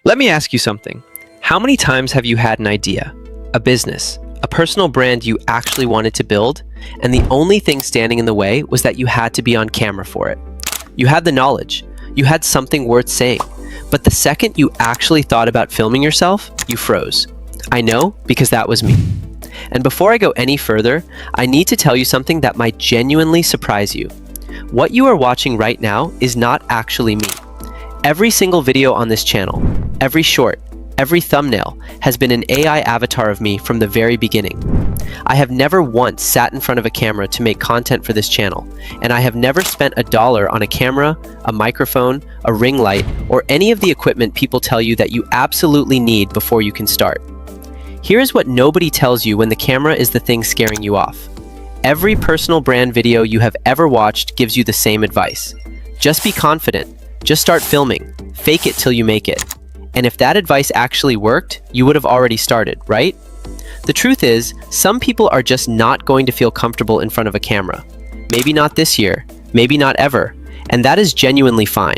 Let me ask you something. How many times have you had an idea, a business, a personal brand you actually wanted to build, and the only thing standing in the way was that you had to be on camera for it? You had the knowledge, you had something worth saying, but the second you actually thought about filming yourself, you froze. I know, because that was me. And before I go any further, I need to tell you something that might genuinely surprise you. What you are watching right now is not actually me. Every single video on this channel, every short, every thumbnail has been an AI avatar of me from the very beginning. I have never once sat in front of a camera to make content for this channel, and I have never spent $1 on a camera, a microphone, a ring light, or any of the equipment people tell you that you absolutely need before you can start. Here's what nobody tells you when the camera is the thing scaring you off. Every personal brand video you have ever watched gives you the same advice. Just be confident. Just start filming. Fake it till you make it. And if that advice actually worked, you would have already started, right? The truth is, some people are just not going to feel comfortable in front of a camera. Maybe not this year, maybe not ever, and that is genuinely fine.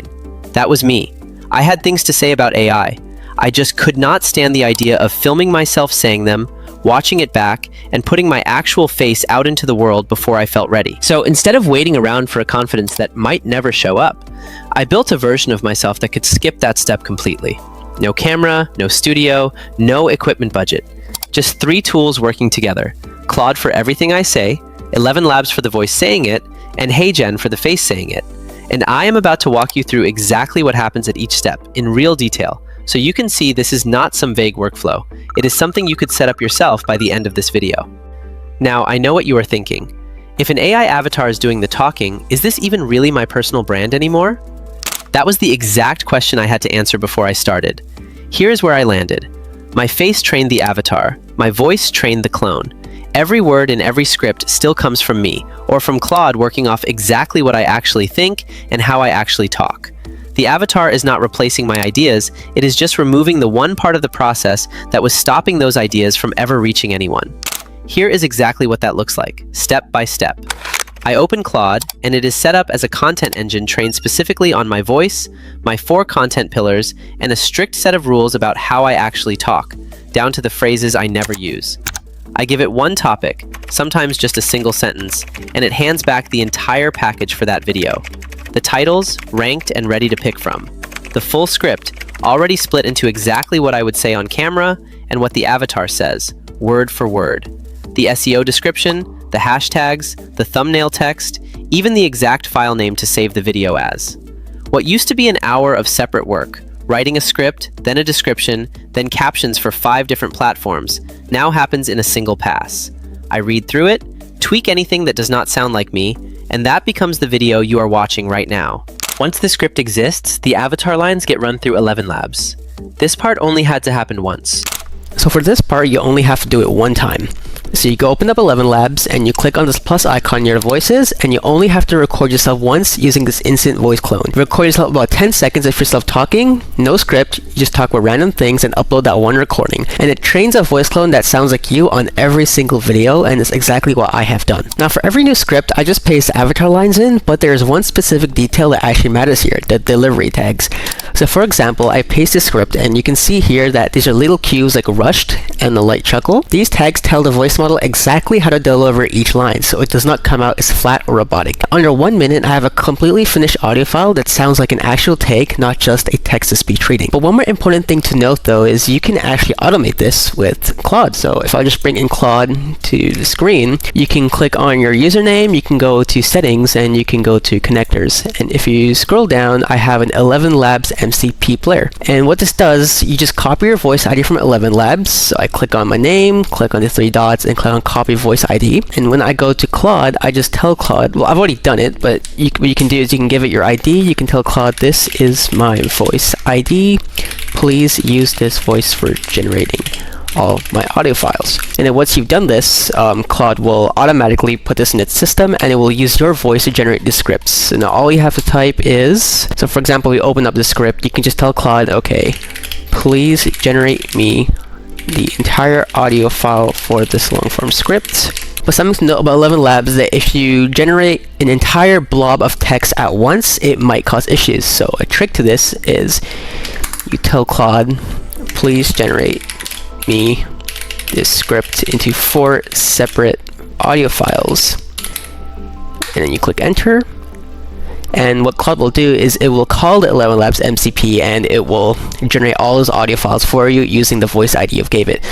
That was me. I had things to say about AI. I just could not stand the idea of filming myself saying them, watching it back, and putting my actual face out into the world before I felt ready. So instead of waiting around for a confidence that might never show up, I built a version of myself that could skip that step completely. No camera, no studio, no equipment budget. Just 3 tools working together. Claude for everything I say, ElevenLabs for the voice saying it, and HeyGen for the face saying it. And I am about to walk you through exactly what happens at each step in real detail, so you can see this is not some vague workflow. It is something you could set up yourself by the end of this video. Now, I know what you are thinking. If an AI avatar is doing the talking, is this even really my personal brand anymore? That was the exact question I had to answer before I started. Here's where I landed. My face trained the avatar. My voice trained the clone. Every word in every script still comes from me, or from Claude working off exactly what I actually think and how I actually talk. The avatar is not replacing my ideas, it is just removing the one part of the process that was stopping those ideas from ever reaching anyone. Here is exactly what that looks like, step by step. I open Claude, and it is set up as a content engine trained specifically on my voice, my 4 content pillars, and a strict set of rules about how I actually talk, down to the phrases I never use. I give it one topic, sometimes just a single sentence, and it hands back the entire package for that video. The titles, ranked and ready to pick from. The full script, already split into exactly what I would say on camera and what the avatar says, word for word. The SEO description, the hashtags, the thumbnail text, even the exact file name to save the video as. What used to be an hour of separate work, writing a script, then a description, then captions for 5 different platforms, now happens in a single pass. I read through it, tweak anything that does not sound like me, and that becomes the video you are watching right now. Once the script exists, the avatar lines get run through ElevenLabs. This part only had to happen once. So for this part, you only have to do it one time. So you go open up ElevenLabs and you click on this plus icon near the voices, and you only have to record yourself once using this instant voice clone. You record yourself about 10 seconds of yourself talking, no script, you just talk about random things and upload that one recording. And it trains a voice clone that sounds like you on every single video, and it's exactly what I have done. Now for every new script, I just paste avatar lines in, but there's one specific detail that actually matters here, the delivery tags. So for example, I paste the script and you can see here that these are little cues like rushed and a light chuckle. These tags tell the voice model exactly how to deliver each line, so it does not come out as flat or robotic. Under 1 minute, I have a completely finished audio file that sounds like an actual take, not just a text-to-speech reading. But one more important thing to note though is you can actually automate this with Claude. So if I just bring in Claude to the screen, you can click on your username, you can go to settings, and you can go to connectors. And if you scroll down, I have an ElevenLabs MCP player. And what this does, you just copy your voice ID from ElevenLabs. So I click on my name, click on the 3 dots, and click on copy voice ID. And when I go to Claude, I just tell Claude, well, I've already done it, but what you can do is you can give it your ID. You can tell Claude, this is my voice ID. Please use this voice for generating all my audio files. And then once you've done this, Claude will automatically put this in its system, and it will use your voice to generate the scripts. So now all you have to type is, so for example, we open up the script, you can just tell Claude, okay, please generate me the entire audio file for this long form script. But something to note about ElevenLabs is that if you generate an entire blob of text at once, it might cause issues. So a trick to this is you tell Claude, please generate me this script into 4 separate audio files. And then you click enter. And what Claude will do is it will call the ElevenLabs MCP and it will generate all those audio files for you using the voice ID you gave it.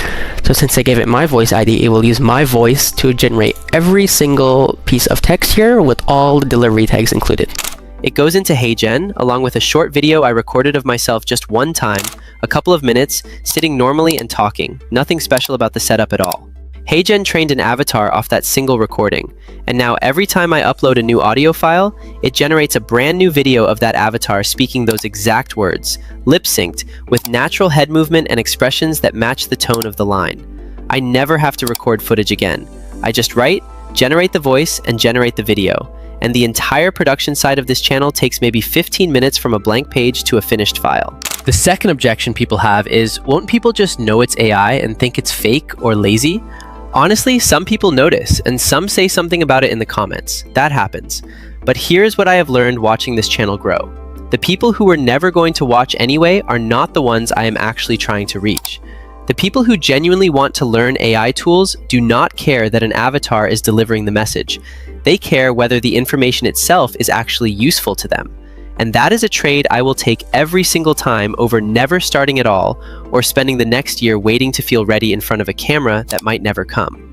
So since I gave it my voice ID, it will use my voice to generate every single piece of text here with all the delivery tags included. It goes into HeyGen along with a short video I recorded of myself just one time, a couple of minutes, sitting normally and talking. Nothing special about the setup at all. HeyGen trained an avatar off that single recording, and now every time I upload a new audio file, it generates a brand new video of that avatar speaking those exact words, lip-synced, with natural head movement and expressions that match the tone of the line. I never have to record footage again. I just write, generate the voice, and generate the video. And the entire production side of this channel takes maybe 15 minutes from a blank page to a finished file. The second objection people have is, won't people just know it's AI and think it's fake or lazy? Honestly, some people notice, and some say something about it in the comments. That happens. But here's what I have learned watching this channel grow. The people who were never going to watch anyway are not the ones I am actually trying to reach. The people who genuinely want to learn AI tools do not care that an avatar is delivering the message. They care whether the information itself is actually useful to them. And that is a trade I will take every single time over never starting at all or spending the next year waiting to feel ready in front of a camera that might never come.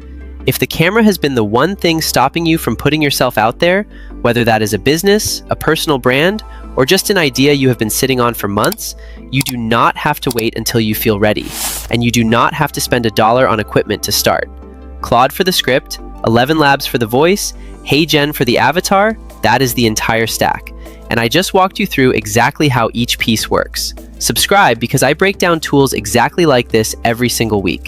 If the camera has been the one thing stopping you from putting yourself out there, whether that is a business, a personal brand, or just an idea you have been sitting on for months, you do not have to wait until you feel ready, and you do not have to spend $1 on equipment to start. Claude for the script, ElevenLabs for the voice, HeyGen for the avatar, that is the entire stack. And I just walked you through exactly how each piece works. Subscribe because I break down tools exactly like this every single week.